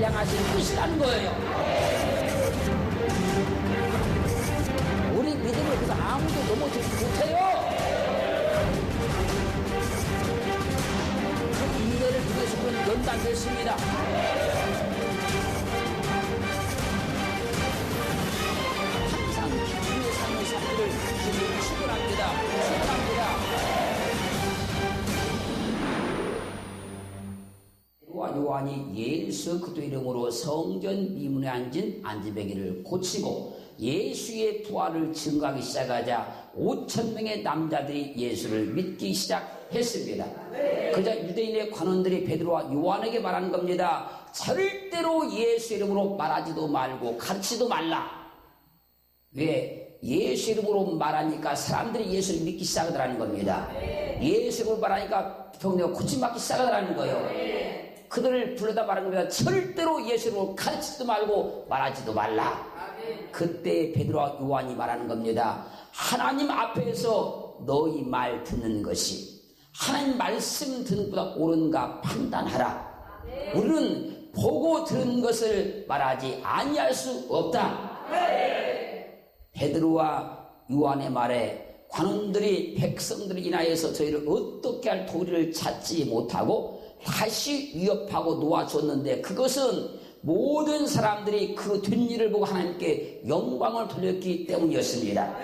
향하실 것이라는 거예요. 우리 믿음을 그래서 아무도 넘어지지 못해요. 그 인내를 통해서 그런 연단됐습니다. 항상 기쁨의 삶의 삶을 주님을 축원합니다. 요한이 예수 그리스도 이름으로 성전 미문에 앉은 안지배기를 고치고 예수의 부활을 증거하기 시작하자 5,000명의 남자들이 예수를 믿기 시작했습니다. 그러자 유대인의 관원들이 베드로와 요한에게 말하는 겁니다. 절대로 예수 이름으로 말하지도 말고 가르치도 말라. 왜? 예수 이름으로 말하니까 사람들이 예수를 믿기 시작하더라는 겁니다. 예수 이름으로 말하니까 병내가 고침받기 시작하더라는 거예요. 그들을 불러다 말한 겁니다. 절대로 예수 이름으로 가르치지도 말고 말하지도 말라. 그때 베드로와 요한이 말하는 겁니다. 하나님 앞에서 너희 말 듣는 것이 하나님 말씀 듣는 것보다 옳은가 판단하라. 우리는 보고 들은 것을 말하지 아니할 수 없다. 베드로와 요한의 말에 관원들이 백성들을 인하여서 저희를 어떻게 할 도리를 찾지 못하고 다시 위협하고 놓아줬는데 그것은 모든 사람들이 그 뒷일을 보고 하나님께 영광을 돌렸기 때문이었습니다.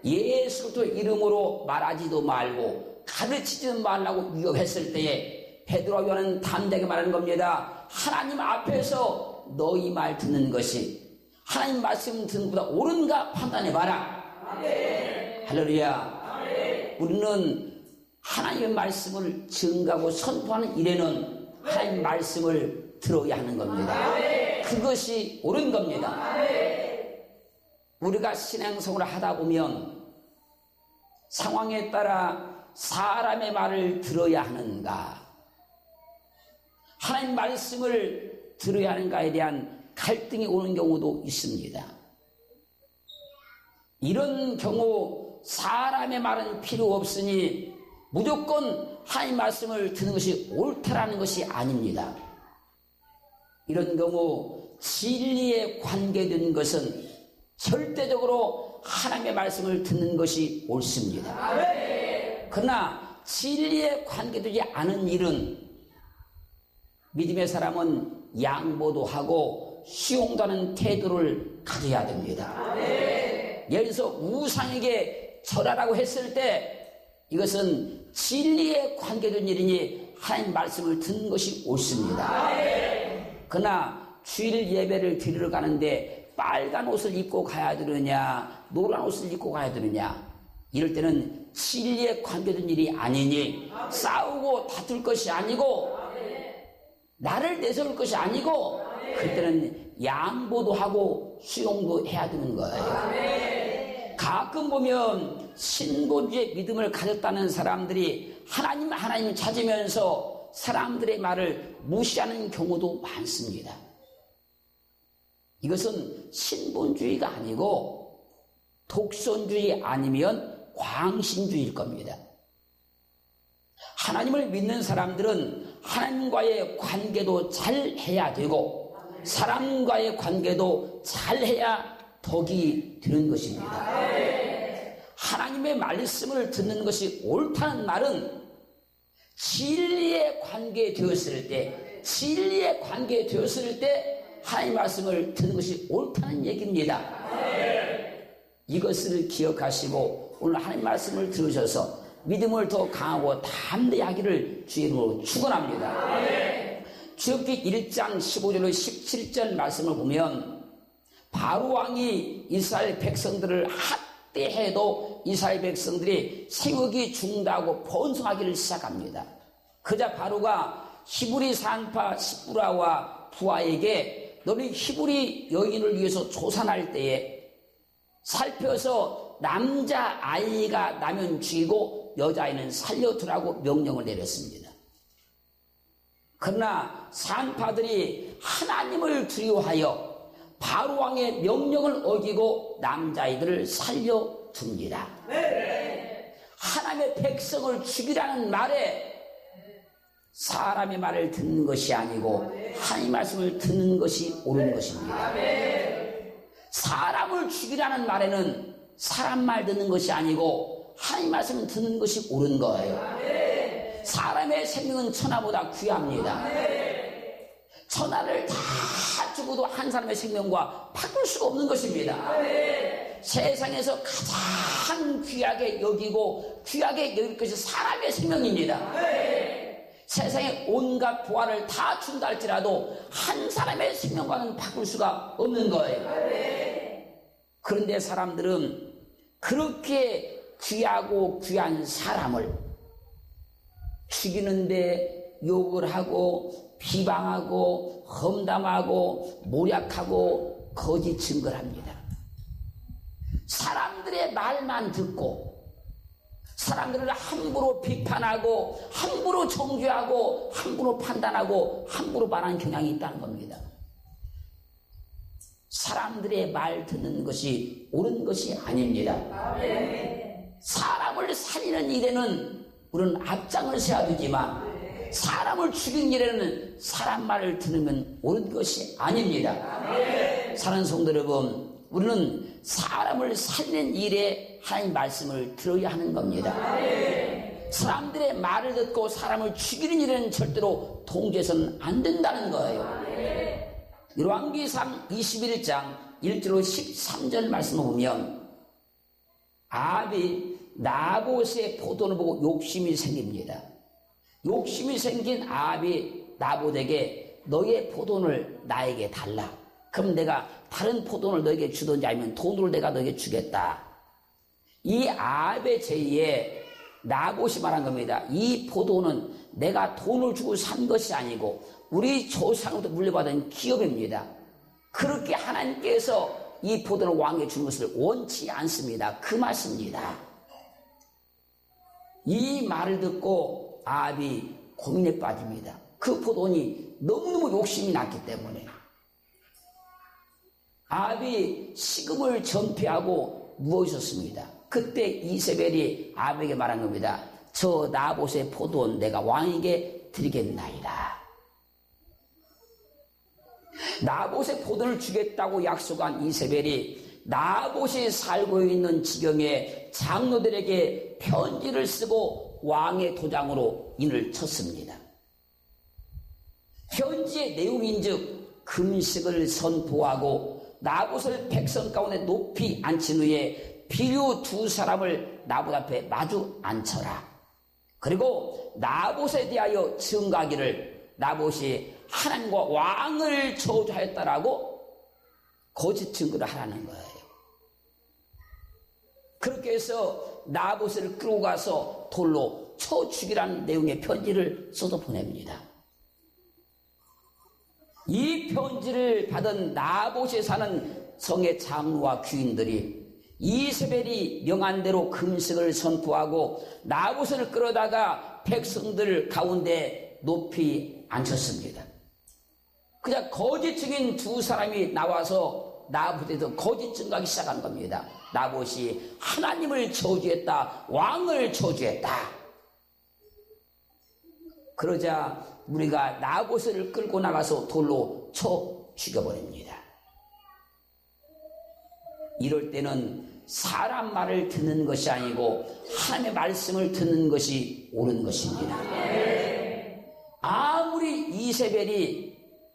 예수 그리스도 이름으로 말하지도 말고 가르치지도 말라고 위협했을 때에 베드로와 요한은 담대하게 말하는 겁니다. 하나님 앞에서 너희 말 듣는 것이 하나님 말씀 듣는 것보다 옳은가 판단해봐라. 할렐루야. 우리는 하나님의 말씀을 증거하고 선포하는 일에는 하나님 말씀을 들어야 하는 겁니다. 그것이 옳은 겁니다. 우리가 신앙생활을 하다 보면 상황에 따라 사람의 말을 들어야 하는가, 하나님 말씀을 들어야 하는가에 대한 갈등이 오는 경우도 있습니다. 이런 경우 사람의 말은 필요 없으니 무조건 하나님 말씀을 듣는 것이 옳다라는 것이 아닙니다. 이런 경우 진리에 관계된 것은 절대적으로 하나님의 말씀을 듣는 것이 옳습니다. 그러나 진리에 관계되지 않은 일은 믿음의 사람은 양보도 하고 수용도 하는 태도를 가져야 됩니다. 예를 들어서 우상에게 절하라고 했을 때 이것은 진리에 관계된 일이니 하나님 말씀을 듣는 것이 옳습니다. 그러나 주일 예배를 드리러 가는데 빨간 옷을 입고 가야 되느냐 노란 옷을 입고 가야 되느냐 이럴 때는 진리에 관계된 일이 아니니 싸우고 다툴 것이 아니고 나를 내세울 것이 아니고 그때는 양보도 하고 수용도 해야 되는 거예요. 가끔 보면 신본주의 믿음을 가졌다는 사람들이 하나님 찾으면서 사람들의 말을 무시하는 경우도 많습니다. 이것은 신본주의가 아니고 독선주의 아니면 광신주의일 겁니다. 하나님을 믿는 사람들은 하나님과의 관계도 잘 해야 되고 사람과의 관계도 잘 해야 덕이 되는 것입니다. 하나님의 말씀을 듣는 것이 옳다는 말은 진리에 관계되었을 때 하나님 말씀을 듣는 것이 옳다는 얘기입니다. 이것을 기억하시고 오늘 하나님 말씀을 들으셔서 믿음을 더 강하고 담대하기를 주의 이름으로 축원합니다. 출애굽기 1장 15절로 17절 말씀을 보면 바로 왕이 이스라엘 백성들을 학대해도 이스라엘 백성들이 생육이 죽는다고 번성하기를 시작합니다. 그자 바로가 히브리 산파 시브라와 부하에게 너희 히브리 여인을 위해서 조산할 때에 살펴서 남자 아이가 나면 죽이고 여자아이는 살려두라고 명령을 내렸습니다. 그러나 산파들이 하나님을 두려워하여 바로왕의 명령을 어기고 남자아이들을 살려둡니다. 하나님의 백성을 죽이라는 말에 사람의 말을 듣는 것이 아니고 하나님 말씀을 듣는 것이 옳은 것입니다. 사람을 죽이라는 말에는 사람 말 듣는 것이 아니고 하나님 말씀을 듣는 것이 옳은 거예요. 사람의 생명은 천하보다 귀합니다. 천하를 다 주고도 한 사람의 생명과 바꿀 수가 없는 것입니다. 세상에서 가장 귀하게 여기고 귀하게 여길 것이 사람의 생명입니다. 세상에 온갖 보화를 다 준다 할지라도 한 사람의 생명과는 바꿀 수가 없는 거예요. 그런데 사람들은 그렇게 귀하고 귀한 사람을 죽이는데 욕을 하고 비방하고 험담하고 모략하고 거짓 증거를 합니다. 사람들의 말만 듣고 사람들을 함부로 비판하고 함부로 정죄하고 함부로 판단하고 함부로 말하는 경향이 있다는 겁니다. 사람들의 말 듣는 것이 옳은 것이 아닙니다. 사람을 살리는 일에는 우리는 앞장을 서야 되지만 사람을 죽이는 일에는 사람 말을 들으면 옳은 것이 아닙니다. 사랑하는 성도 여러분, 우리는 사람을 살리는 일에 하나님 말씀을 들어야 하는 겁니다. 사람들의 말을 듣고 사람을 죽이는 일에는 절대로 동조해서는 안 된다는 거예요. 열왕기상 21장 1절로 13절 말씀을 보면 아합이 나봇의 포도를 보고 욕심이 생깁니다. 욕심이 생긴 아합이 나봇에게 너의 포도를 나에게 달라. 그럼 내가 다른 포도를 너에게 주든지 아니면 돈을 내가 너에게 주겠다. 이 아합의 제의에 나봇이 말한 겁니다. 이 포도는 내가 돈을 주고 산 것이 아니고 우리 조상으로부터 물려받은 기업입니다. 그렇게 하나님께서 이 포도를 왕에게 준 것을 원치 않습니다. 그 말씀입니다. 이 말을 듣고 아합이 고민에 빠집니다. 그 포도니 너무너무 욕심이 났기 때문에 아합이 식음을 전폐하고 누워 있었습니다. 그때 이세벨이 아합에게 말한 겁니다. 저 나봇의 포도는 내가 왕에게 드리겠나이다. 나봇의 포도를 주겠다고 약속한 이세벨이 나봇이 살고 있는 지경에 장로들에게 편지를 쓰고 왕의 도장으로 인을 쳤습니다. 편지의 내용인즉 금식을 선포하고 나봇을 백성 가운데 높이 앉힌 후에 비류 두 사람을 나봇 앞에 마주 앉혀라. 그리고 나봇에 대하여 증가하기를 나봇이 하나님과 왕을 저주하였다라고 거짓 증거를 하라는 거예요. 그렇게 해서 나봇을 끌고 가서 돌로 쳐 죽이라는 내용의 편지를 써서 보냅니다. 이 편지를 받은 나봇에 사는 성의 장로와 귀인들이 이세벨이 명한 대로 금식을 선포하고 나봇을 끌어다가 백성들 가운데 높이 앉혔습니다. 그냥 거짓 증인 두 사람이 나와서 나봇에서 거짓 증거하기 시작한 겁니다. 나봇이 하나님을 저주했다, 왕을 저주했다. 그러자 우리가 나봇을 끌고 나가서 돌로 쳐 죽여버립니다. 이럴 때는 사람 말을 듣는 것이 아니고 하나님의 말씀을 듣는 것이 옳은 것입니다. 아무리 이세벨이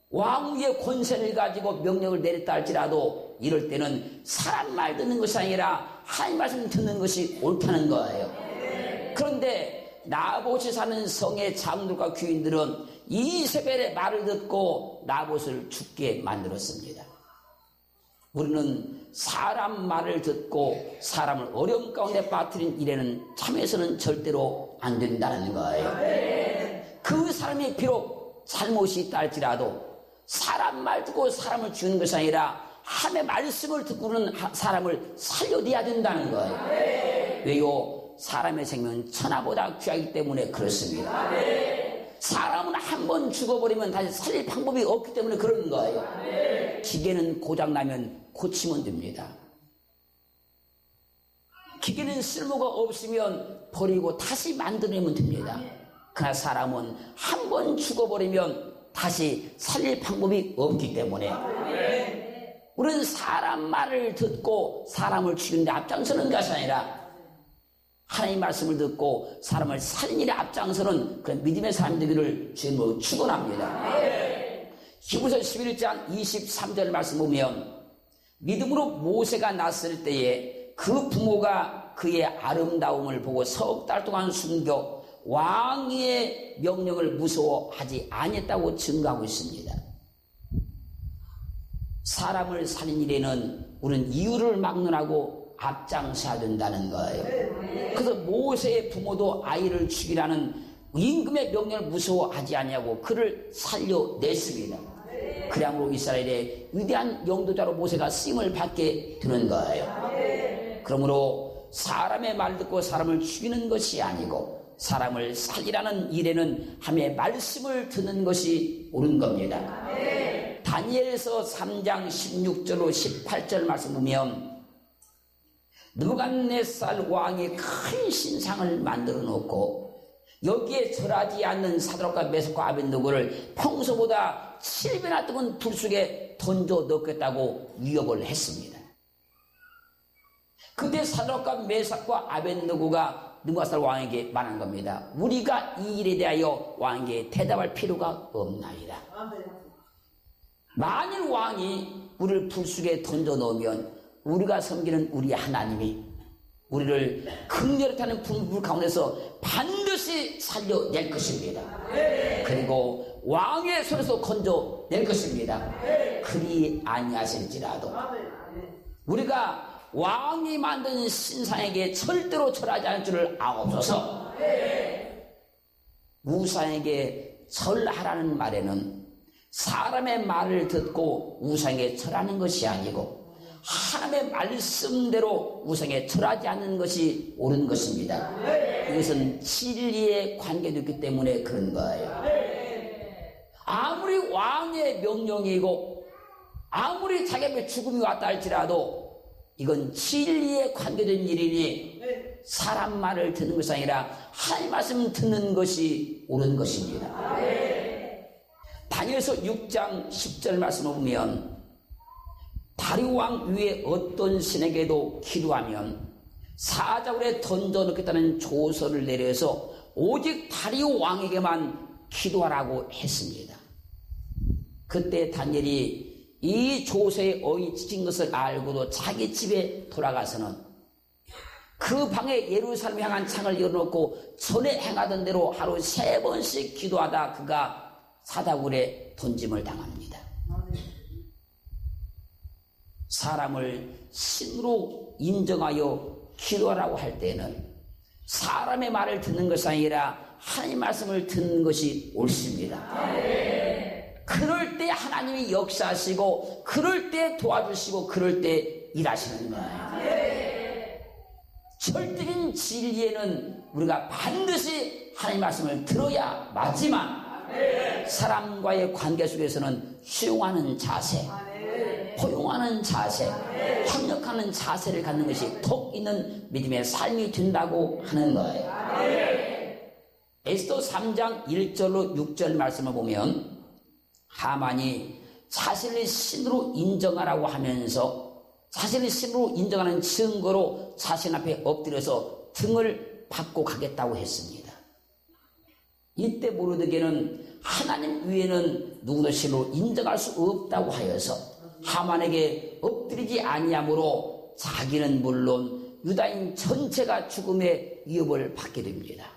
왕 위의 권세를 가지고 명령을 내렸다 할지라도 이럴 때는 사람 말 듣는 것이 아니라 하나님 말씀 듣는 것이 옳다는 거예요. 그런데 나봇이 사는 성의 장로과 귀인들은 이세벨의 말을 듣고 나봇을 죽게 만들었습니다. 우리는 사람 말을 듣고 사람을 어려움 가운데 빠뜨린 일에는 참여해서는 절대로 안 된다는 거예요. 그 사람이 비록 잘못이 있다 할지라도 사람 말 듣고 사람을 죽이는 것이 아니라 하나님의 말씀을 듣고는 사람을 살려내야 된다는 거예요. 왜요? 사람의 생명은 천하보다 귀하기 때문에 그렇습니다. 사람은 한 번 죽어버리면 다시 살릴 방법이 없기 때문에 그런 거예요. 기계는 고장나면 고치면 됩니다. 기계는 쓸모가 없으면 버리고 다시 만들어내면 됩니다. 그러나 사람은 한 번 죽어버리면 다시 살릴 방법이 없기 때문에 우리는 사람 말을 듣고 사람을 죽이는데 앞장서는 것이 아니라 하나님 말씀을 듣고 사람을 살리는 일에 앞장서는 그런 믿음의 사람 되기를 주님으로 축원합니다. 히브리서 11장 23절 말씀 보면 믿음으로 모세가 났을 때에 그 부모가 그의 아름다움을 보고 석 달 동안 숨겨 왕의 명령을 무서워하지 아니했다고 증거하고 있습니다. 사람을 살린 일에는 우리는 이유를 막론하고 앞장서야 된다는 거예요. 그래서 모세의 부모도 아이를 죽이라는 임금의 명령을 무서워하지 않냐고 그를 살려냈습니다. 그야말로 이스라엘의 위대한 영도자로 모세가 쓰임을 받게 되는 거예요. 그러므로 사람의 말 듣고 사람을 죽이는 것이 아니고 사람을 살리라는 일에는 하나님의 말씀을 듣는 것이 옳은 겁니다. 다니엘서 3장 16절로 18절 말씀 보면 느부갓네살 왕이 큰 신상을 만들어 놓고 여기에 절하지 않는 사드락과 메삭과 아벳느고를 평소보다 7배나 뜨거운 불 속에 던져 넣겠다고 위협을 했습니다. 그때 사드락과 메삭과 아벳느고가 느부갓네살 왕에게 말한 겁니다. 우리가 이 일에 대하여 왕에게 대답할 필요가 없나이다. 만일 왕이 우리를 불 속에 던져 넣으면 우리가 섬기는 우리 하나님이 우리를 극렬히 타는 불 가운데서 반드시 살려낼 것입니다. 그리고 왕의 손에서 건져낼 것입니다. 그리 아니하실지라도 우리가 왕이 만든 신상에게 절대로 절하지 않을 줄을 아옵소서. 우상에게 절하라는 말에는 사람의 말을 듣고 우상에 절하는 것이 아니고 하나님의 말씀대로 우상에 절하지 않는 것이 옳은 것입니다. 이것은 진리의 관계도 있기 때문에 그런 거예요. 아무리 왕의 명령이고 아무리 자기 앞에 죽음이 왔다 할지라도 이건 진리에 관계된 일이니 사람 말을 듣는 것이 아니라 하나님 말씀 듣는 것이 옳은 것입니다. 다니엘서 6장 10절 말씀을 보면 다리오 왕 위에 어떤 신에게도 기도하면 사자굴에 던져 넣겠다는 조서를 내려서 오직 다리오 왕에게만 기도하라고 했습니다. 그때 다니엘이 이 조서에 어이친 것을 알고도 자기 집에 돌아가서는 그 방에 예루살렘 향한 창을 열어놓고 전에 행하던 대로 하루 3번씩 기도하다 그가 사다굴에 던짐을 당합니다. 사람을 신으로 인정하여 기도하라고 할 때는 사람의 말을 듣는 것이 아니라 하나님 말씀을 듣는 것이 옳습니다. 그럴 때 하나님이 역사하시고 그럴 때 도와주시고 그럴 때 일하시는 거예요. 절대적인 진리에는 우리가 반드시 하나님 말씀을 들어야 맞지만 사람과의 관계 속에서는 수용하는 자세, 포용하는 자세, 협력하는 자세를 갖는 것이 덕 있는 믿음의 삶이 된다고 하는 거예요. 에스더 3장 1절로 6절 말씀을 보면 하만이 자신을 신으로 인정하라고 하면서 자신을 신으로 인정하는 증거로 자신 앞에 엎드려서 등을 받고 가겠다고 했습니다. 이때 모르드게는 하나님 위에는 누구도 신으로 인정할 수 없다고 하여서 하만에게 엎드리지 아니하므로 자기는 물론 유다인 전체가 죽음의 위협을 받게 됩니다.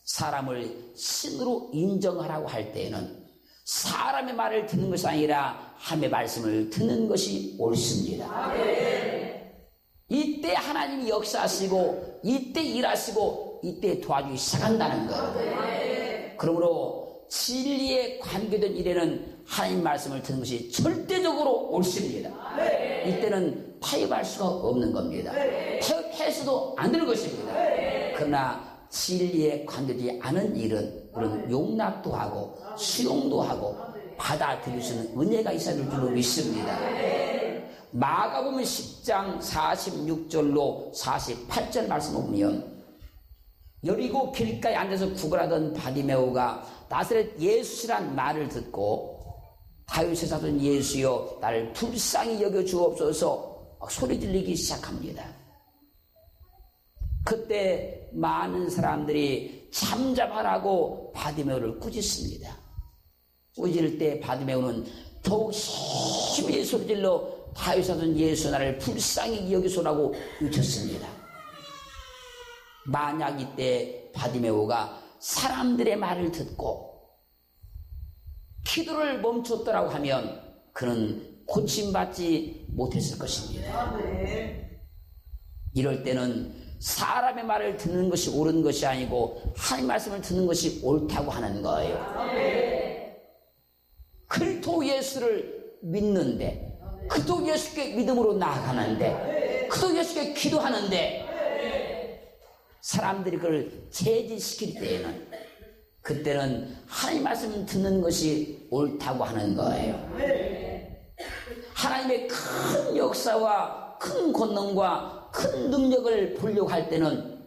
사람을 신으로 인정하라고 할 때에는 사람의 말을 듣는 것이 아니라 하나님의 말씀을 듣는 것이 옳습니다. 이때 하나님이 역사하시고 이때 일하시고 이때 도와주기 시작한다는 거예요. 그러므로 진리에 관계된 일에는 하나님 말씀을 듣는 것이 절대적으로 옳습니다. 이때는 타협할 수가 없는 겁니다. 타협해서도 안 되는 것입니다. 그러나 진리에 관계되지 않은 일은 우리는 용납도 하고 수용도 하고 받아들일 수 있는 은혜가 있어야 될 줄로 믿습니다. 마가복음 10장 46절로 48절 말씀을 보면 여리고 길가에 앉아서 구걸하던 바디메오가 나사렛 예수란 말을 듣고 다윗의 사돈 예수여 나를 불쌍히 여겨 주옵소서 소리 질리기 시작합니다. 그때 많은 사람들이 잠잠하라고 바디메오를 꾸짖습니다. 꾸짖을 때 바디메오는 더욱 힘이 소리질러 다윗의 사돈 예수 나를 불쌍히 여기소라고 외쳤습니다. 만약 이때 바디메오가 사람들의 말을 듣고 기도를 멈췄더라고 하면 그는 고침받지 못했을 것입니다. 이럴 때는 사람의 말을 듣는 것이 옳은 것이 아니고 하나님 말씀을 듣는 것이 옳다고 하는 거예요. 그리스도 예수를 믿는데, 그리스도 예수께 믿음으로 나아가는데, 그리스도 예수께 기도하는데 사람들이 그걸 제지시킬 때에는 그때는 하나님 말씀을 듣는 것이 옳다고 하는 거예요. 하나님의 큰 역사와 큰 권능과 큰 능력을 보려고 할 때는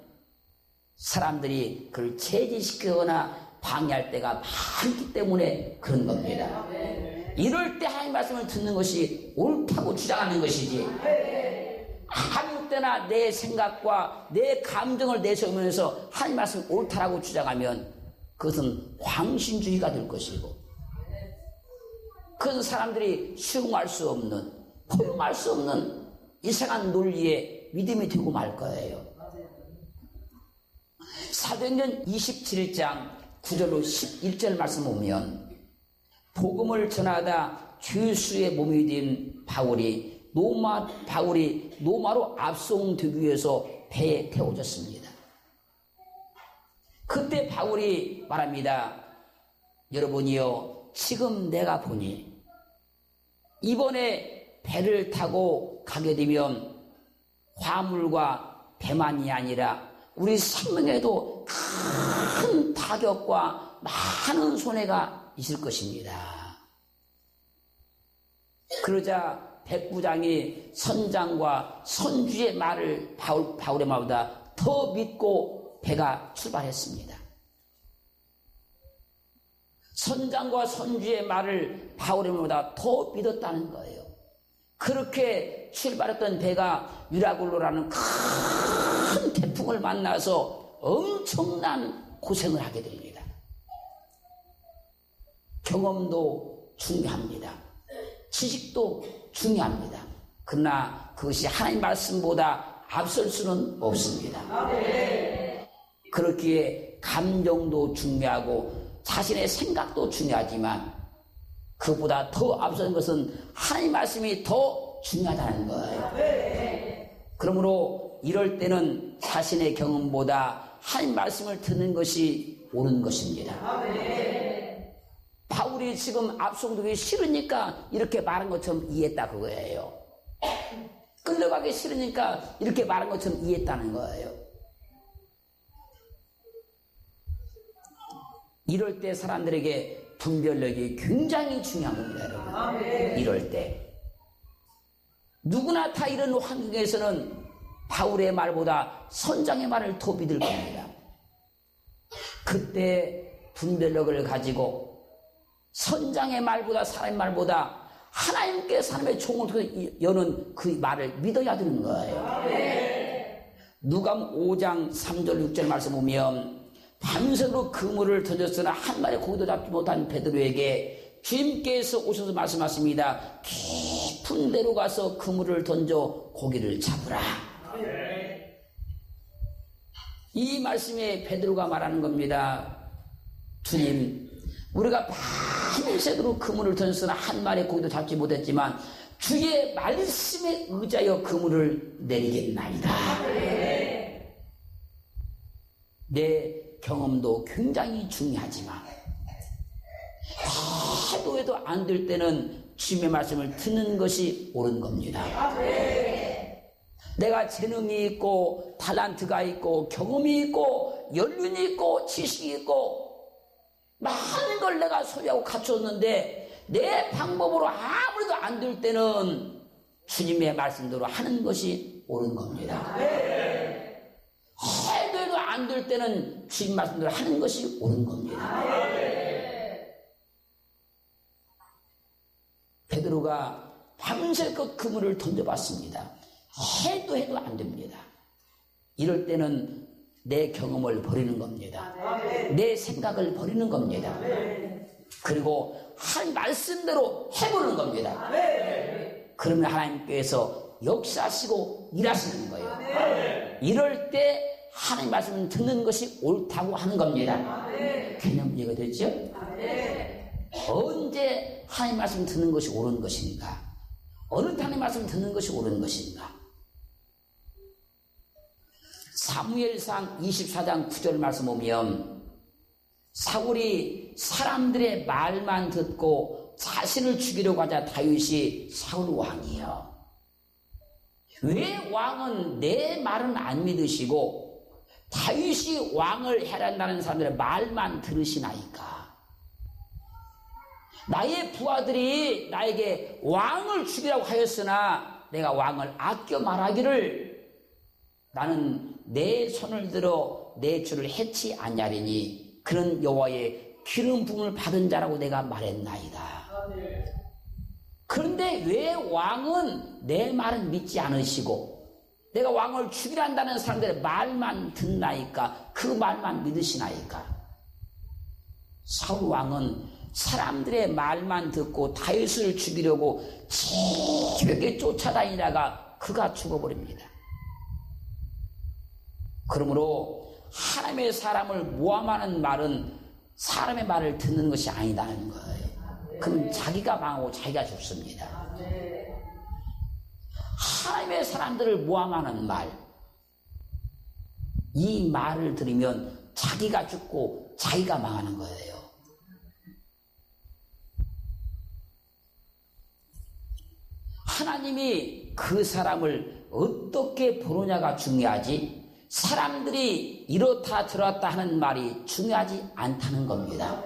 사람들이 그걸 제지시키거나 방해할 때가 많기 때문에 그런 겁니다. 이럴 때 하나님 말씀을 듣는 것이 옳다고 주장하는 것이지, 아무 때나 내 생각과 내 감정을 내세우면서 하나님 말씀을 옳다라고 주장하면 그것은 광신주의가 될 것이고, 그것은 사람들이 수용할 수 없는, 포용할 수 없는 이상한 논리에 믿음이 되고 말 거예요. 사도행전 27장 9절로 11절 말씀 보면 복음을 전하다 죄수의 몸이 된 바울이 노마로 압송되기 위해서 배에 태워졌습니다. 그때 바울이 말합니다. 여러분이요, 지금 내가 보니 이번에 배를 타고 가게 되면 화물과 배만이 아니라 우리 생명에도 큰 타격과 많은 손해가 있을 것입니다. 그러자 백부장이 선장과 선주의 말을 바울의 말보다 더 믿고 배가 출발했습니다. 선장과 선주의 말을 바울의 말보다 더 믿었다는 거예요. 그렇게 출발했던 배가 유라굴로라는 큰 태풍을 만나서 엄청난 고생을 하게 됩니다. 경험도 중요합니다. 지식도 중요합니다. 그러나 그것이 하나님 말씀보다 앞설 수는 없습니다. 그렇기에 감정도 중요하고 자신의 생각도 중요하지만 그보다 더 앞선 것은 하나님 말씀이 더 중요하다는 거예요. 그러므로 이럴 때는 자신의 경험보다 하나님 말씀을 듣는 것이 옳은 것입니다. 바울이 지금 압송되기 싫으니까 이렇게 말한 것처럼 이해했다 그거예요. 끌려가기 싫으니까 이렇게 말한 것처럼 이해했다는 거예요. 이럴 때 사람들에게 분별력이 굉장히 중요한 겁니다, 여러분. 이럴 때 누구나 다 이런 환경에서는 바울의 말보다 선장의 말을 더 믿을 겁니다. 그때 분별력을 가지고 선장의 말보다 사람의 말보다 하나님께 사람의 종을 여는 그 말을 믿어야 되는 거예요. 누가복음 5장 3절 6절 말씀 보면 밤새도록 그물을 던졌으나 한 마리 고기도 잡지 못한 베드로에게 주님께서 오셔서 말씀하십니다. 깊은 데로 가서 그물을 던져 고기를 잡으라. 이 말씀에 베드로가 말하는 겁니다. 주님, 우리가 밤새도록 그물을 던졌으나 한 마리 고기도 잡지 못했지만 주의 말씀에 의지하여 그물을 내리겠나이다. 내 경험도 굉장히 중요하지만 해도 안 될 때는 주님의 말씀을 듣는 것이 옳은 겁니다. 내가 재능이 있고 탤런트가 있고 경험이 있고 연륜이 있고 지식이 있고 많은 걸 내가 소유하고 갖췄는데 내 방법으로 아무래도 안 될 때는 주님의 말씀대로 하는 것이 옳은 겁니다. 해도 안 안 될 때는 주님 말씀대로 하는 것이 옳은 겁니다. 베드로가 밤새껏 그물을 던져봤습니다. 해도 안 됩니다. 이럴 때는 내 경험을 버리는 겁니다. 내 생각을 버리는 겁니다. 그리고 하나님 말씀대로 해보는 겁니다. 그러면 하나님께서 역사하시고 일하시는 거예요. 이럴 때 하나님 말씀을 듣는 것이 옳다고 하는 겁니다. 개념 이해가 되죠? 언제 하나님 말씀 듣는 것이 옳은 것인가? 어느 때 하나님 말씀 듣는 것이 옳은 것인가? 사무엘상 24장 9절 말씀 보면 사울이 사람들의 말만 듣고 자신을 죽이려고 하자 다윗이 사울 왕이요. 왜 왕은 내 말은 안 믿으시고 다윗이 왕을 해란다는 사람들의 말만 들으시나이까? 나의 부하들이 나에게 왕을 죽이라고 하였으나 내가 왕을 아껴 말하기를 나는 내 손을 들어 내 주를 해치 아니하리니 그는 여호와의 기름 부음을 받은 자라고 내가 말했나이다. 그런데 왜 왕은 내 말은 믿지 않으시고 내가 왕을 죽이란다는 사람들의 말만 듣나이까? 그 말만 믿으시나이까? 사울 왕은 사람들의 말만 듣고 다윗을 죽이려고 지겹게 쫓아다니다가 그가 죽어버립니다. 그러므로 하나님의 사람을 모함하는 말은 사람의 말을 듣는 것이 아니다는 거예요. 그럼 자기가 망하고 자기가 죽습니다. 하나님의 사람들을 모함하는 말, 이 말을 들으면 자기가 죽고 자기가 망하는 거예요. 하나님이 그 사람을 어떻게 보느냐가 중요하지 사람들이 이렇다 저렇다 하는 말이 중요하지 않다는 겁니다.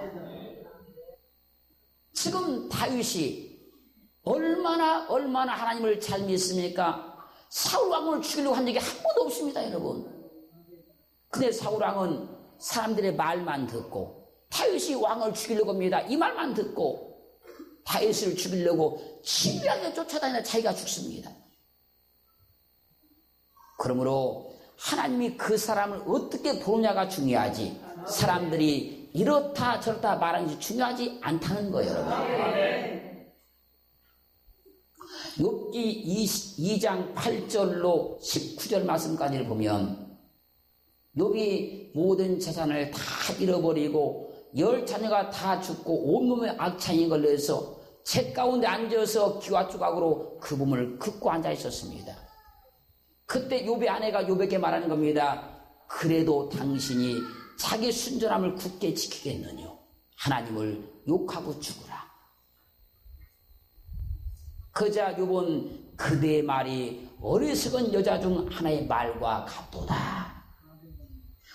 지금 다윗이 얼마나 하나님을 잘 믿습니까? 사울 왕을 죽이려고 한 적이 한 번도 없습니다, 여러분. 근데 사울 왕은 사람들의 말만 듣고 다윗이 왕을 죽이려고 합니다. 이 말만 듣고 다윗을 죽이려고 집요하게 쫓아다니다 자기가 죽습니다. 그러므로 하나님이 그 사람을 어떻게 보느냐가 중요하지 사람들이 이렇다 저렇다 말하는 것이 중요하지 않다는 거예요, 여러분. 욥기 2장 8절로 19절 말씀까지를 보면 욥이 모든 재산을 다 잃어버리고 10자녀가 다 죽고 온몸에 악창이 걸려서 재 가운데 앉아서 기와 조각으로 그 몸을 긋고 앉아 있었습니다. 그때 욥의 아내가 욥에게 말하는 겁니다. 그래도 당신이 자기 순전함을 굳게 지키겠느냐? 하나님을 욕하고 죽으라. 그자 욥은 그대의 말이 어리석은 여자 중 하나의 말과 같도다.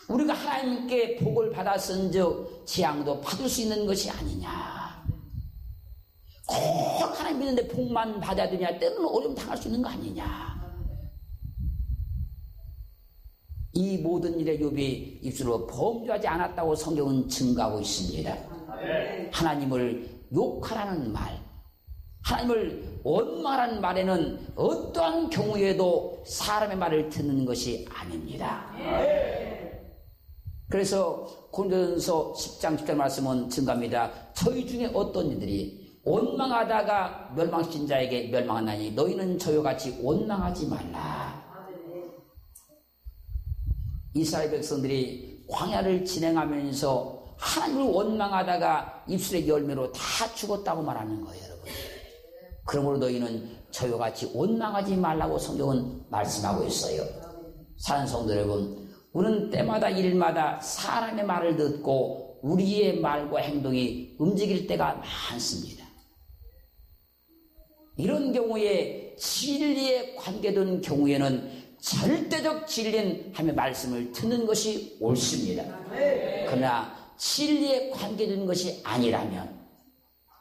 우리가 하나님께 복을 받았은즉 재앙도 받을 수 있는 것이 아니냐. 꼭 하나님 믿는데 복만 받아야 되냐. 때로는 어려움 당할 수 있는 거 아니냐. 이 모든 일에 욥이 입술로 범죄하지 않았다고 성경은 증거하고 있습니다. 하나님을 욕하라는 말, 하나님을 원망하라는 말에는 어떠한 경우에도 사람의 말을 듣는 것이 아닙니다. 그래서 고린도전서 10장 10절 말씀은 증거합니다. 저희 중에 어떤 이들이 원망하다가 멸망시킨 자에게 멸망하나니 너희는 저희와 같이 원망하지 말라. 이스라엘 백성들이 광야를 진행하면서 하나님을 원망하다가 입술의 열매로 다 죽었다고 말하는 거예요, 여러분. 그러므로 너희는 저희와 같이 원망하지 말라고 성경은 말씀하고 있어요. 사랑하는 성도 여러분, 우리는 때마다 일마다 사람의 말을 듣고 우리의 말과 행동이 움직일 때가 많습니다. 이런 경우에 진리에 관계된 경우에는 절대적 진리는 하나님의 말씀을 듣는 것이 옳습니다. 그러나 진리에 관계된 것이 아니라면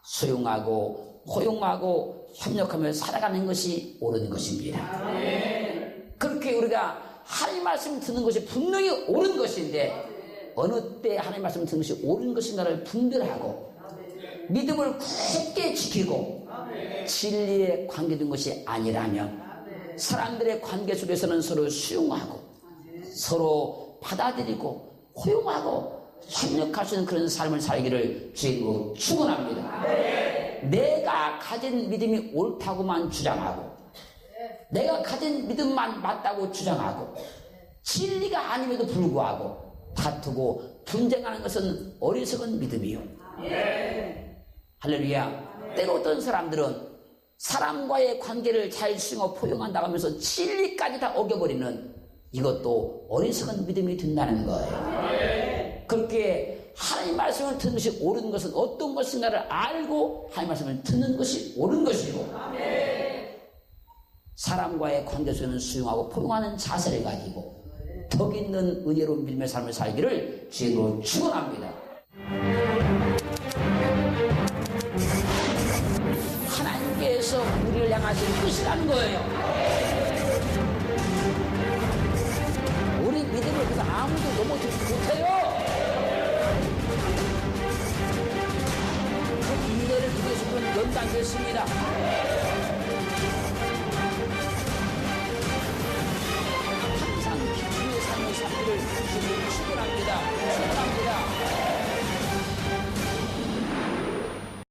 소용하고 허용하고 협력하며 살아가는 것이 옳은 것입니다. 그렇게 우리가 하나님 말씀 듣는 것이 분명히 옳은 것인데 어느 때 하나님 말씀 듣는 것이 옳은 것인가를 분별하고 믿음을 굳게 지키고 진리에 관계된 것이 아니라면 사람들의 관계 속에서는 서로 수용하고 서로 받아들이고 포용하고 협력할 수 있는 그런 삶을 살기를 주님으로 축원합니다. 내가 가진 믿음이 옳다고만 주장하고 내가 가진 믿음만 맞다고 주장하고 진리가 아님에도 불구하고 다투고 분쟁하는 것은 어리석은 믿음이요. 할렐루야. 때로 어떤 사람들은 사람과의 관계를 잘 수용하고 포용한다고 하면서 진리까지 다 어겨버리는 이것도 어리석은 믿음이 된다는 거예요. 그렇게 하나님 말씀을 듣는 것이 옳은 것은 어떤 것인가를 알고 하나님 말씀을 듣는 것이 옳은 것이고 사람과의 관계 속에는 수용하고 포용하는 자세를 가지고 덕 있는 은혜로운 믿음의 삶을 살기를 주님으로 축원합니다. 하나님께서 우리를 향하신 뜻이라는 거예요. 우리 믿음을 그래서 아무도 넘어뜨리지 못해요. 그 인내를 위해서 연단됐습니다.